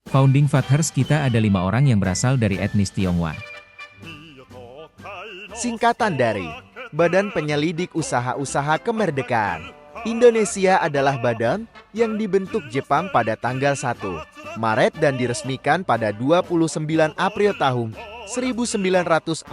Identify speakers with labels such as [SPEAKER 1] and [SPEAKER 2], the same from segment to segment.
[SPEAKER 1] Founding Fathers kita ada 5 orang yang berasal dari etnis Tionghoa.
[SPEAKER 2] Singkatan dari Badan Penyelidik Usaha-Usaha Kemerdekaan. Indonesia adalah badan yang dibentuk Jepang pada tanggal 1 Maret dan diresmikan pada 29 April tahun 1945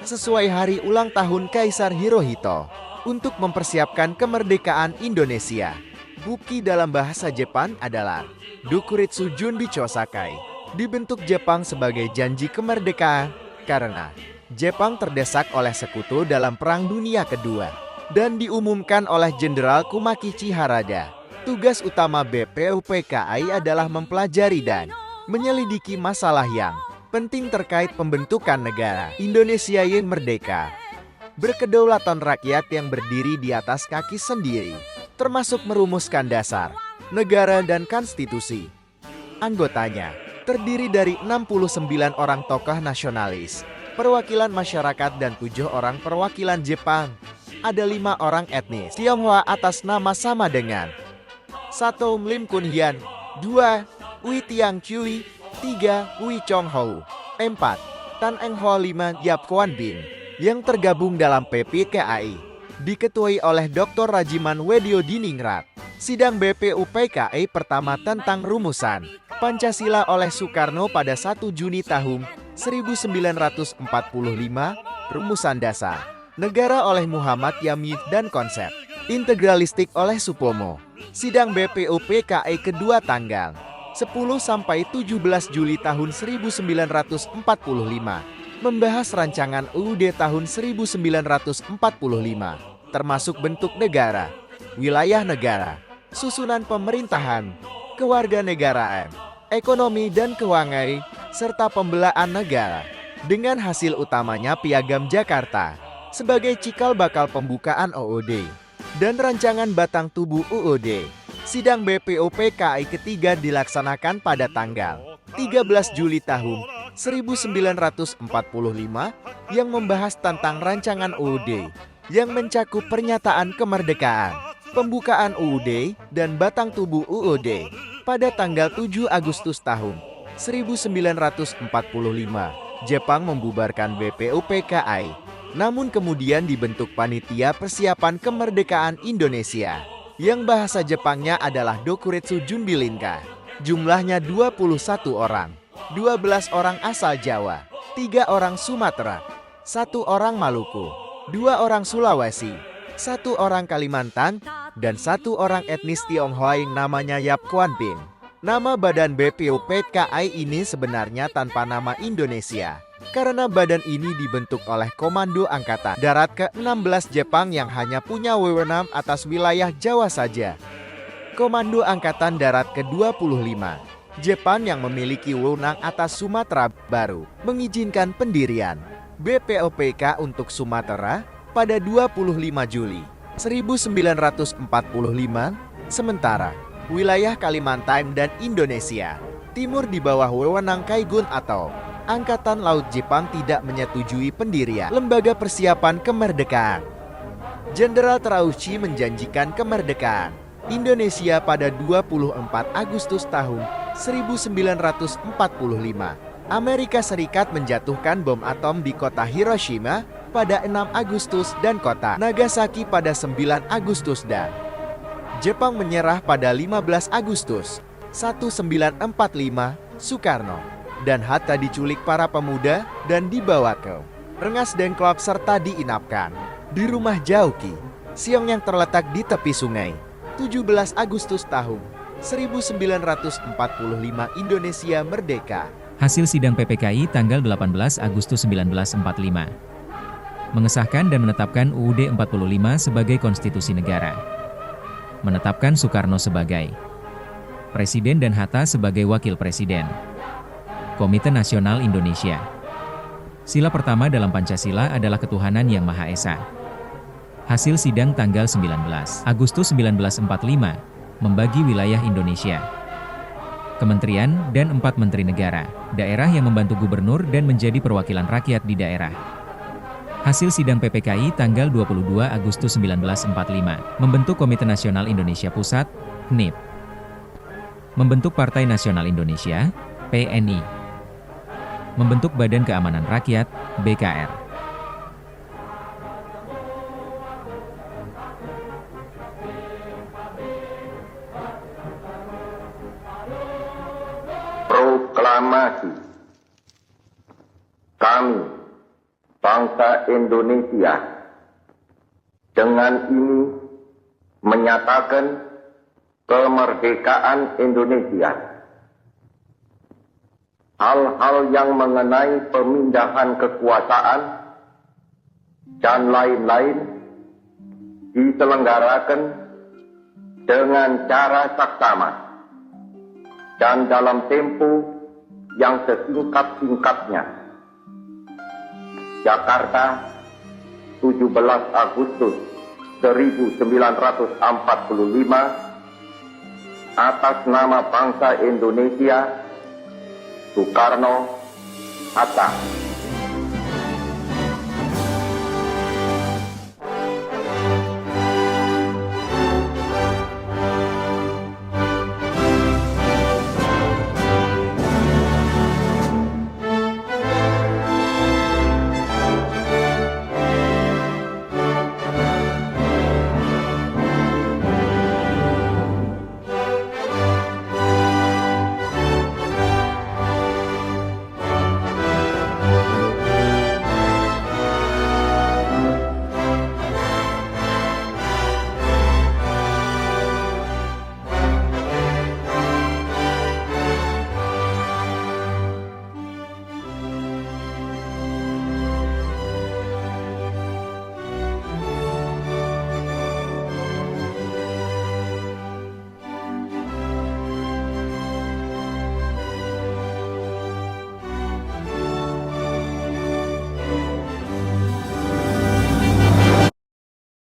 [SPEAKER 2] sesuai hari ulang tahun Kaisar Hirohito untuk mempersiapkan kemerdekaan Indonesia. Buki dalam bahasa Jepang adalah Dokuritsu Junbi Chosakai. Dibentuk Jepang sebagai janji kemerdekaan karena Jepang terdesak oleh sekutu dalam Perang Dunia Kedua dan diumumkan oleh Jenderal Kumakichi Harada. Tugas utama BPUPKI adalah mempelajari dan menyelidiki masalah yang penting terkait pembentukan negara Indonesia yang merdeka, berkedaulatan rakyat yang berdiri di atas kaki sendiri, termasuk merumuskan dasar negara dan konstitusi. Anggotanya terdiri dari 69 orang tokoh nasionalis, perwakilan masyarakat dan 7 orang perwakilan Jepang. Ada 5 orang etnis Tionghoa atas nama sama dengan 1. Lim Kun Hian, 2. Wi Tiang Cui, 3. Wi Chong Hou, 4. Tan Eng Ho, 5. Yap Kuan Bin yang tergabung dalam PPKI diketuai oleh Dr. Rajiman Weddio Diningrat. Sidang BPUPKI pertama tentang rumusan Pancasila oleh Soekarno pada 1 Juni tahun 1945, rumusan dasar negara oleh Muhammad Yamin dan konsep integralistik oleh Supomo. Sidang BPUPKI kedua tanggal 10-17 Juli tahun 1945 membahas rancangan UUD tahun 1945 termasuk bentuk negara, wilayah negara, susunan pemerintahan, kewarganegaraan, ekonomi dan keuangan, serta pembelaan negara. Dengan hasil utamanya Piagam Jakarta sebagai cikal bakal pembukaan UUD dan rancangan batang tubuh UUD. Sidang BPUPKI ketiga dilaksanakan pada tanggal 13 Juli tahun 1945 yang membahas tentang rancangan UUD yang mencakup pernyataan kemerdekaan, pembukaan UUD, dan batang tubuh UUD pada tanggal 7 Agustus tahun 1945. Jepang membubarkan BPUPKI. Namun kemudian dibentuk Panitia Persiapan Kemerdekaan Indonesia yang bahasa Jepangnya adalah Dokuritsu Junbi Linka. Jumlahnya 21 orang, 12 orang asal Jawa, 3 orang Sumatera, 1 orang Maluku, 2 orang Sulawesi, 1 orang Kalimantan, dan 1 orang etnis Tionghoa yang namanya Yap Kuan Bin. Nama badan BPUPKI ini sebenarnya tanpa nama Indonesia, karena badan ini dibentuk oleh Komando Angkatan Darat ke-16 Jepang yang hanya punya wewenang atas wilayah Jawa saja. Komando Angkatan Darat ke-25 Jepang yang memiliki wewenang atas Sumatera baru mengizinkan pendirian BPUPK untuk Sumatera pada 25 Juli 1945, sementara wilayah Kalimantan dan Indonesia Timur di bawah wewenang Kaigun atau Angkatan Laut Jepang tidak menyetujui pendirian Lembaga Persiapan Kemerdekaan. Jenderal Terauchi menjanjikan kemerdekaan Indonesia pada 24 Agustus tahun 1945. Amerika Serikat menjatuhkan bom atom di kota Hiroshima pada 6 Agustus dan kota Nagasaki pada 9 Agustus dan Jepang menyerah pada 15 Agustus 1945. Soekarno dan Hatta diculik para pemuda dan dibawa ke Rengas Dengklok serta diinapkan di rumah Jauki Siong yang terletak di tepi sungai. 17 Agustus tahun 1945 Indonesia merdeka.
[SPEAKER 1] Hasil sidang PPKI tanggal 18 Agustus 1945 mengesahkan dan menetapkan UUD 45 sebagai konstitusi negara, menetapkan Soekarno sebagai Presiden dan Hatta sebagai Wakil Presiden. Komite Nasional Indonesia. Sila pertama dalam Pancasila adalah ketuhanan yang Maha Esa. Hasil sidang tanggal 19 Agustus 1945 membagi wilayah Indonesia. Kementerian dan 4 menteri negara, daerah yang membantu gubernur dan menjadi perwakilan rakyat di daerah. Hasil sidang PPKI tanggal 22 Agustus 1945 membentuk Komite Nasional Indonesia Pusat, KNIP. Membentuk Partai Nasional Indonesia, PNI. Membentuk Badan Keamanan Rakyat, BKR.
[SPEAKER 3] Proklamasi. Kami, bangsa Indonesia, dengan ini menyatakan kemerdekaan Indonesia. Hal-hal yang mengenai pemindahan kekuasaan dan lain-lain diselenggarakan dengan cara saksama dan dalam tempo yang sesingkat-singkatnya. Jakarta, 17 Agustus 1945, atas nama bangsa Indonesia, Soekarno, Hatta.